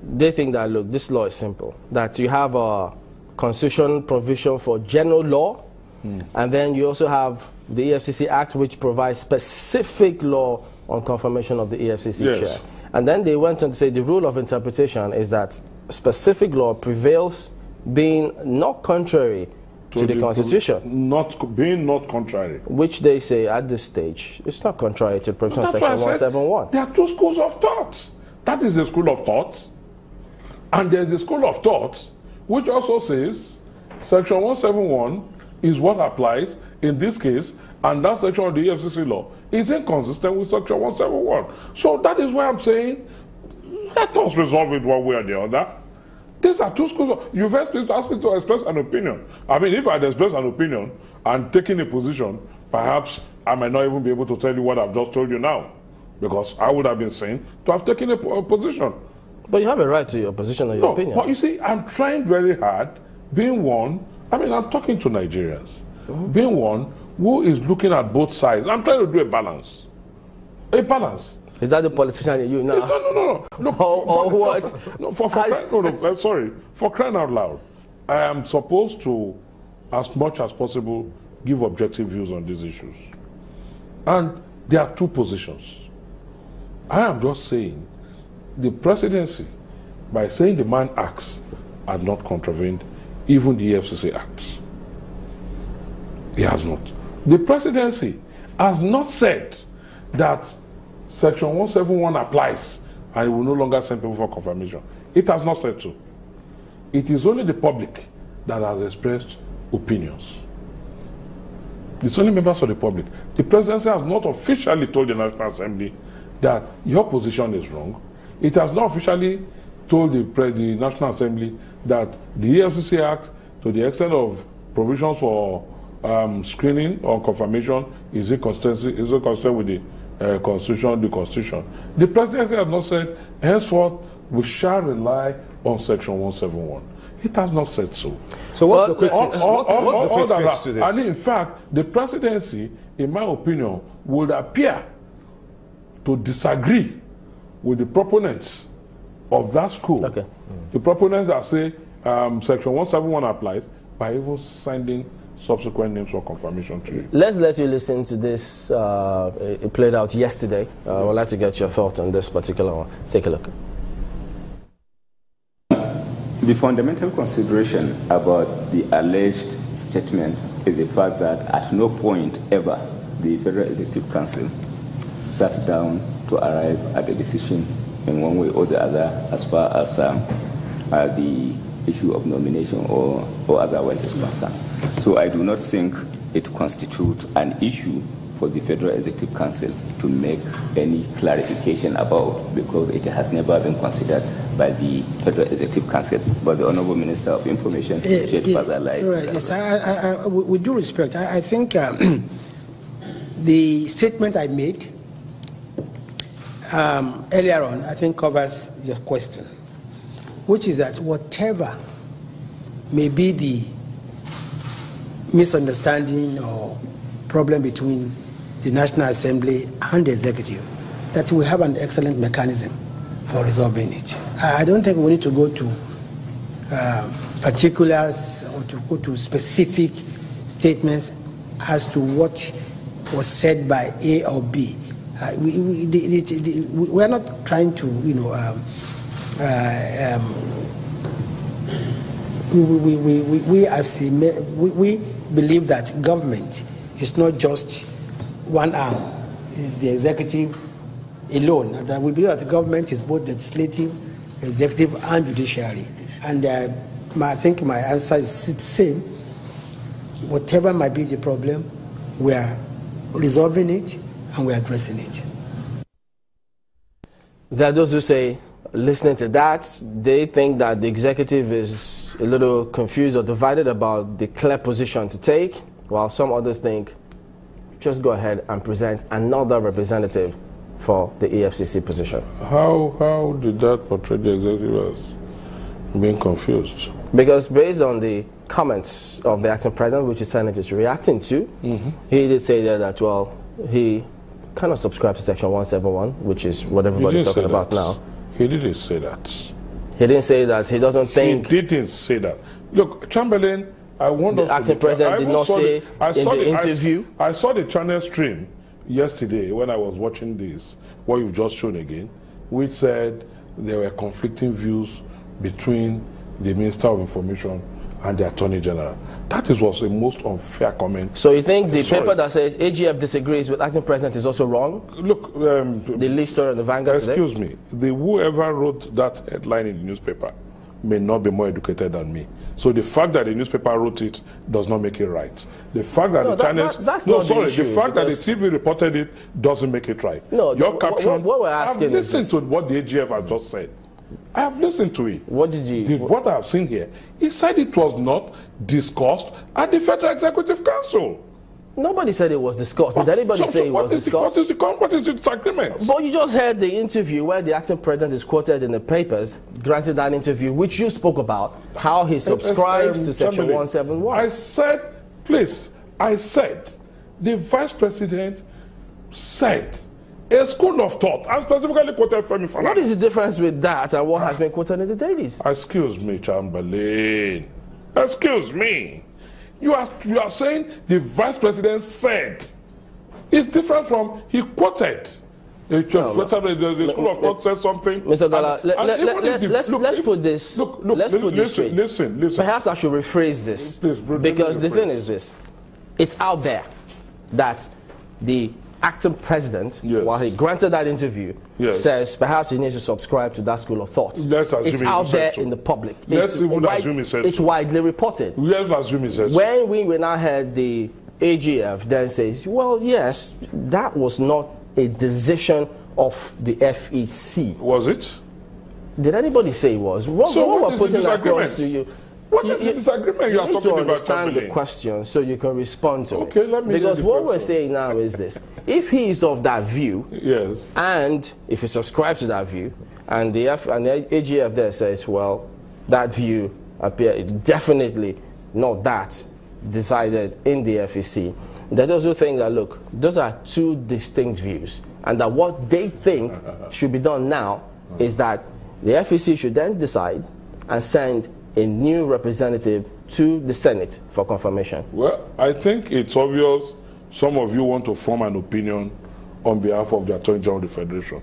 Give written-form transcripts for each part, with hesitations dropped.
they think that, look, this law is simple. That you have a constitution provision for general law, and then you also have the EFCC Act, which provides specific law on confirmation of the EFCC chair. And then they went on to say the rule of interpretation is that specific law prevails being not contrary to the Constitution. Not contrary. Which they say at this stage, it's not contrary to provision of Section 171. There are two schools of thought. That is a school of thought. And there's a school of thought which also says Section 171 is what applies in this case, and that section of the EFCC law is inconsistent with Section 171. So that is why I'm saying, let us resolve it one way or the other. These are two schools. You first asked me to express an opinion. I mean, if I had expressed an opinion and taken a position, perhaps I might not even be able to tell you what I've just told you now, because I would have been saying to have taken a position. But you have a right to your position or your opinion. But you see, I'm trying very hard, being one, I mean, I'm talking to Nigerians, being one who is looking at both sides. I'm trying to do a balance. A balance. Is that the politician in you now? No. For crying out loud, I am supposed to, as much as possible, give objective views on these issues. And there are two positions. I am just saying, the presidency, by saying the man acts, had not contravened even the EFCC acts. He has not. The presidency has not said that Section 171 applies and it will no longer send people for confirmation. It has not said so. It is only the public that has expressed opinions. It's only members of the public. The presidency has not officially told the National Assembly that your position is wrong. It has not officially told the National Assembly that the EFCC Act, to the extent of provisions for screening or confirmation, is inconsistent with the Constitution. The presidency has not said, henceforth, we shall rely on Section 171. It has not said so. So what's the quick fix? What's the quick fix to this? And in fact, the presidency, in my opinion, would appear to disagree with the proponents of that school. Okay. The proponents that say Section 171 applies, by even sending subsequent names for confirmation to you. Let's let you listen to this. It played out yesterday. I would like to get your thoughts on this particular one. Take a look. The fundamental consideration about the alleged statement is the fact that at no point ever the Federal Executive Council sat down to arrive at a decision in one way or the other as far as the issue of nomination or otherwise is concerned. So I do not think it constitutes an issue for the Federal Executive Council to make any clarification about, because it has never been considered by the Federal Executive Council. But the Honorable Minister of Information shed further light. Right. Yes, with due respect, I think the statement I made earlier on, I think covers your question, which is that whatever may be the misunderstanding or problem between the National Assembly and the Executive, that we have an excellent mechanism for resolving it. I don't think we need to go to particulars or to go to specific statements as to what was said by A or B. We are not trying to, we believe that government is not just one arm, the executive alone. And that we believe that the government is both legislative, executive, and judiciary. And I think my answer is the same. Whatever might be the problem, we are resolving it and we are addressing it. There are those who say, listening to that, they think that the executive is a little confused or divided about the clear position to take, while some others think, just go ahead and present another representative for the EFCC position. How did that portray the executive as being confused? Because based on the comments of the acting president, which the Senate is reacting to, he did say that, well, he kind of subscribes to Section 171, which is what everybody's talking about now. He didn't say that. He didn't say that. He doesn't think. He didn't say that. Look, Chamberlain, I want the acting president did not say in the interview. I saw the channel stream yesterday when I was watching this, what you've just shown again, which said there were conflicting views between the Minister of Information and the Attorney General. That was a most unfair comment. So you think the paper that says AGF disagrees with acting president is also wrong? Look, the lead story on the Vanguard today? Excuse me. Whoever wrote that headline in the newspaper may not be more educated than me. So the fact that the newspaper wrote it does not make it right. The fact that the channels... the fact that the TV reported it doesn't make it right. No, your caption... What we're asking I've listened to what the AGF has just said. I have listened to it. What did you... What I have seen here, he said it was not discussed at the Federal Executive Council. Nobody said it was discussed. Did anybody say it was discussed? What is the disagreement? But you just heard the interview where the acting president is quoted in the papers, granted that interview, which you spoke about, how he subscribes to Section 171. I said, the Vice President said, a school of thought. I specifically quoted Femi Falana. What is the difference with that and what has been quoted in the dailies? Excuse me, Chamberlain. Excuse me. You are saying the Vice President said. It's different from he quoted. The school of thought said something. Mr. Ogala, let's put this straight. Listen. Perhaps I should rephrase this. Please, because the thing is this. It's out there that the acting president, while he granted that interview, says perhaps he needs to subscribe to that school of thought. It's out there in the public. It's widely reported. Let's assume he says. When we now heard the AGF then says, well, yes, that was not a decision of the FEC. Was it? Did anybody say it was? What we're putting across to you. What is the disagreement you are talking about? You need to understand the question so you can respond to it. Let me because what we're saying now is this. If he is of that view, and if he subscribes to that view, and the AGF there says, well, that view appears definitely not that decided in the FEC, they also think that, look, those are two distinct views, and that what they think should be done now is that the FEC should then decide and send a new representative to the Senate for confirmation. Well, I think it's obvious some of you want to form an opinion on behalf of the Attorney General of the Federation.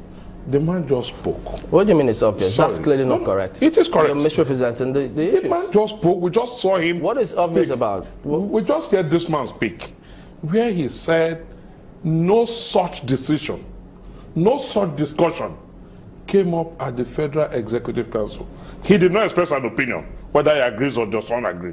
The man just spoke. What do you mean it's obvious? That's clearly not correct. It is correct. You're misrepresenting the issues. The man just spoke. We just saw him. What is obvious about? We just heard this man speak, where he said no such decision, no such discussion came up at the Federal Executive Council. He did not express an opinion, whether he agrees or does not agree.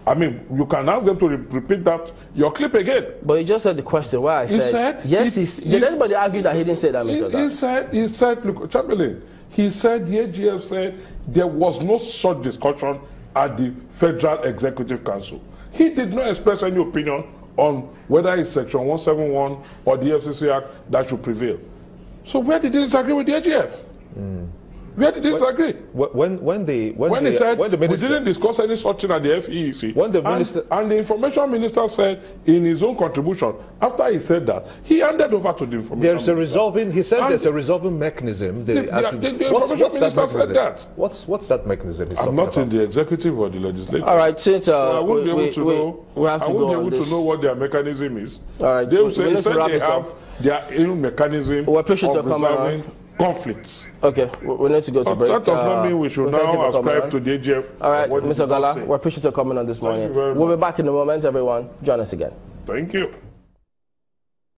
I mean, you can ask them to repeat that, your clip again. But you just heard the question where I said, yes, did anybody argue that he didn't say that, Mr. Ogala? He said, look, Chamberlain, he said, the AGF said there was no such discussion at the Federal Executive Council. He did not express any opinion on whether it's Section 171 or the FCC Act that should prevail. So where did he disagree with the AGF? Where did they disagree? When he said we didn't discuss any such thing at the FEC, and the information minister said in his own contribution, after he said that, he handed over to the information There's a resolving, he said there's a resolving mechanism. The information minister said that. What's that mechanism? I'm not in the executive or the legislature. All right, since I won't be able to know. We have to go on this. To know what their mechanism is. All right, they will say they have their own mechanism of resolving conflicts. Okay, we need to go to break. That does not mean we should now ascribe to the AGF. All right, Mr. Ogala, we appreciate your comment on this morning. We'll be back in a moment, everyone. Join us again. Thank you.